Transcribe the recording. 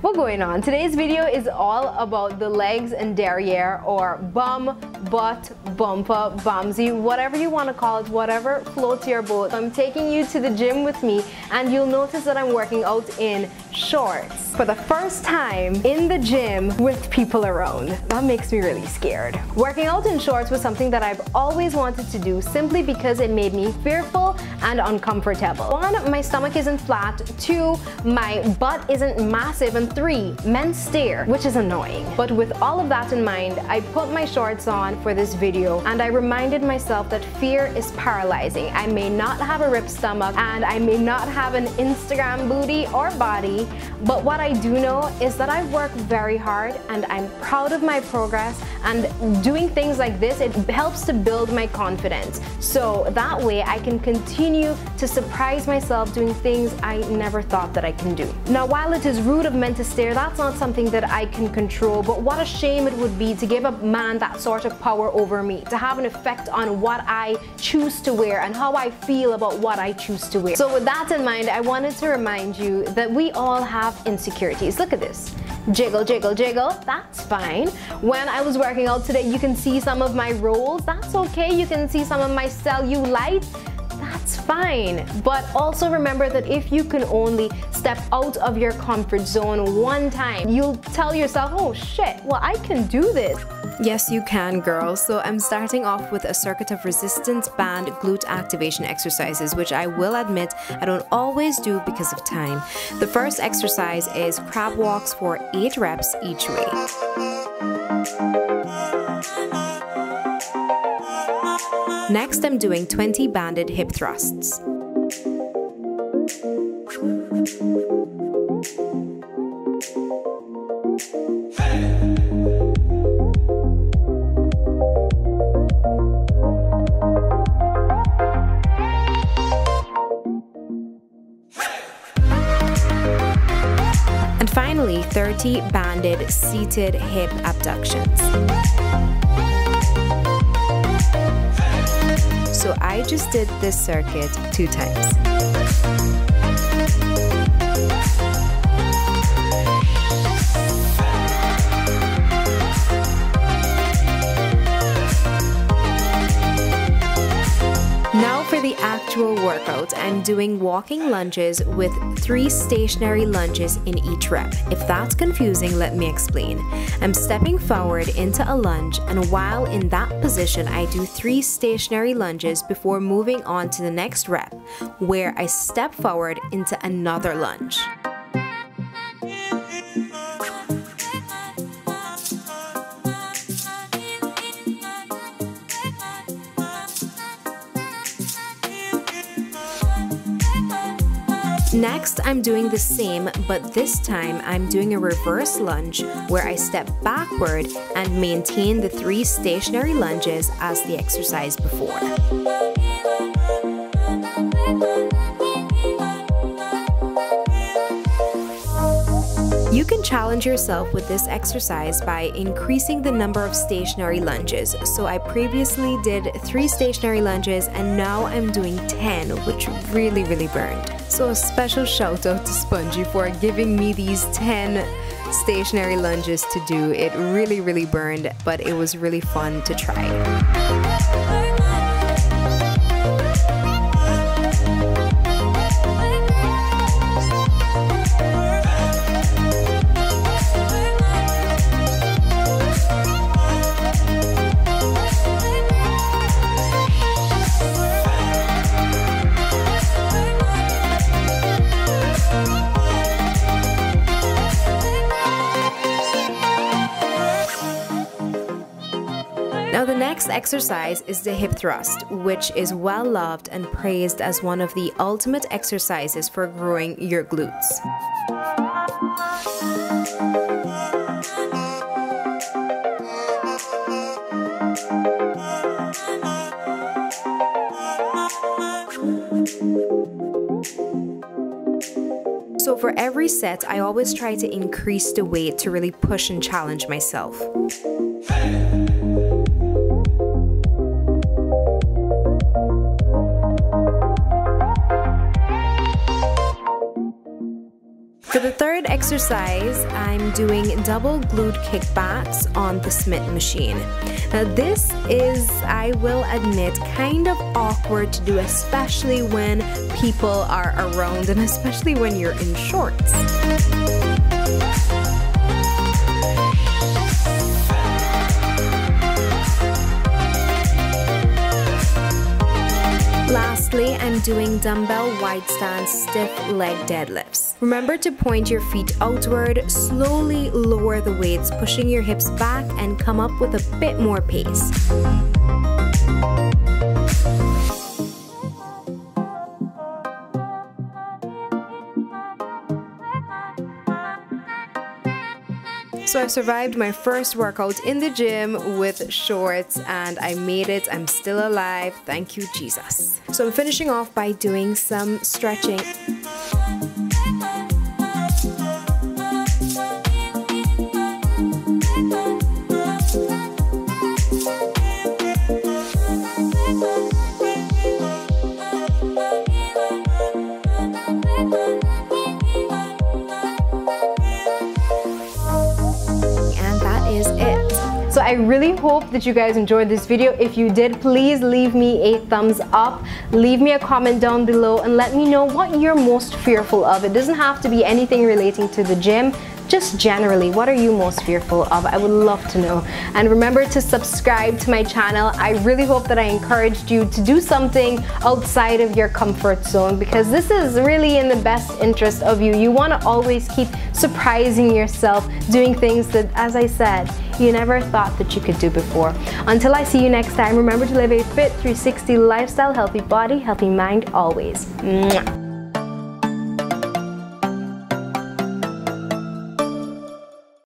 What's going on? Today's video is all about the legs and derriere, or bum, butt, bumper, bumsy, whatever you want to call it, whatever floats your boat. I'm taking you to the gym with me, and you'll notice that I'm working out in shorts for the first time in the gym with people around. That makes me really scared. Working out in shorts was something that I've always wanted to do, simply because it made me fearful and uncomfortable. 1, my stomach isn't flat. 2, my butt isn't massive. And 3, men stare, which is annoying. But with all of that in mind, I put my shorts on for this video, and I reminded myself that fear is paralyzing. I may not have a ripped stomach, and I may not have an Instagram booty or body, but what I do know is that I work very hard, and I'm proud of my progress, and doing things like this, it helps to build my confidence. So that way I can continue to surprise myself doing things I never thought that I can do. Now, while it is rude of men to stare, that's not something that I can control, but what a shame it would be to give a man that sort of power over me, to have an effect on what I choose to wear and how I feel about what I choose to wear. So with that in mind, I wanted to remind you that we all have insecurities. Look at this. Jiggle, jiggle, jiggle, that's fine. When I was working out today, you can see some of my rolls, that's okay. You can see some of my cellulite, that's fine. But also remember that if you can only step out of your comfort zone one time, you'll tell yourself, oh shit, well, I can do this. Yes, you can, girl. So I'm starting off with a circuit of resistance band glute activation exercises, which I will admit I don't always do because of time. The first exercise is crab walks for 8 reps each way. Next, I'm doing 20 banded hip thrusts. And finally, 30 banded seated hip abductions. So I just did this circuit 2 times. Now for the actual workout, I'm doing walking lunges with 3 stationary lunges in each rep. If that's confusing, let me explain. I'm stepping forward into a lunge, and while in that position, I do 3 stationary lunges before moving on to the next rep, where I step forward into another lunge. Next, I'm doing the same, but this time I'm doing a reverse lunge where I step backward and maintain the 3 stationary lunges as the exercise before. You can challenge yourself with this exercise by increasing the number of stationary lunges. So I previously did 3 stationary lunges, and now I'm doing 10, which really burned. So a special shout out to Spongy for giving me these 10 stationary lunges to do. It really burned, but it was really fun to try. Now the next exercise is the hip thrust, which is well loved and praised as one of the ultimate exercises for growing your glutes. So for every set, I always try to increase the weight to really push and challenge myself. For the third exercise, I'm doing double glute kickbacks on the Smith machine. Now this is, I will admit, kind of awkward to do, especially when people are around and especially when you're in shorts. Lastly, I'm doing dumbbell wide stance stiff leg deadlifts. Remember to point your feet outward, slowly lower the weights, pushing your hips back and come up with a bit more pace. So I've survived my first workout in the gym with shorts and I made it. I'm still alive. Thank you, Jesus. So I'm finishing off by doing some stretching. So I really hope that you guys enjoyed this video. If you did, please leave me a thumbs up, leave me a comment down below and let me know what you're most fearful of. It doesn't have to be anything relating to the gym, just generally, what are you most fearful of? I would love to know. And remember to subscribe to my channel. I really hope that I encouraged you to do something outside of your comfort zone, because this is really in the best interest of you. You want to always keep surprising yourself, doing things that, as I said, you never thought that you could do before. Until I see you next time, remember to live a fit 360 lifestyle, healthy body, healthy mind always. Mwah.